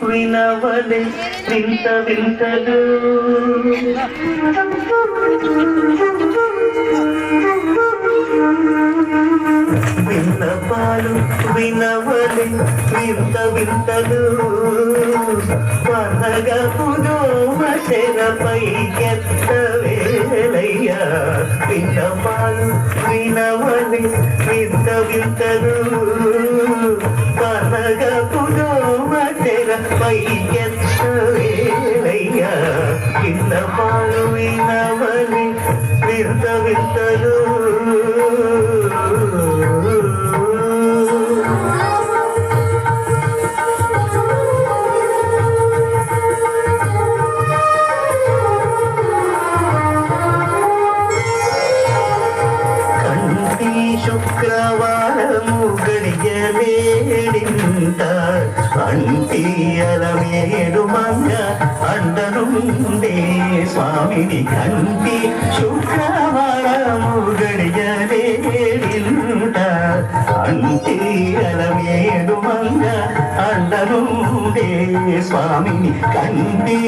వినవలే వింత వింతలు విన్నపాలు వినవలే వింత వింతలు పనగపుదో తెరపై ఎత్తవేలయ్యా విన్నపాలు వినవలే వింత వింతలు పనగపుదో తెరపై ఎత్తవేలయ్యా విన్నపాలు వినవలే వింత వింతలు శుక్రవారము గడియలేడింత అంటీయల మేడు మంగ అండనుండే స్వామిని కంటి శుక్రవారము గడియలేడింత అంటీయల మేడు మంగ అండనుండే స్వామిని కంటి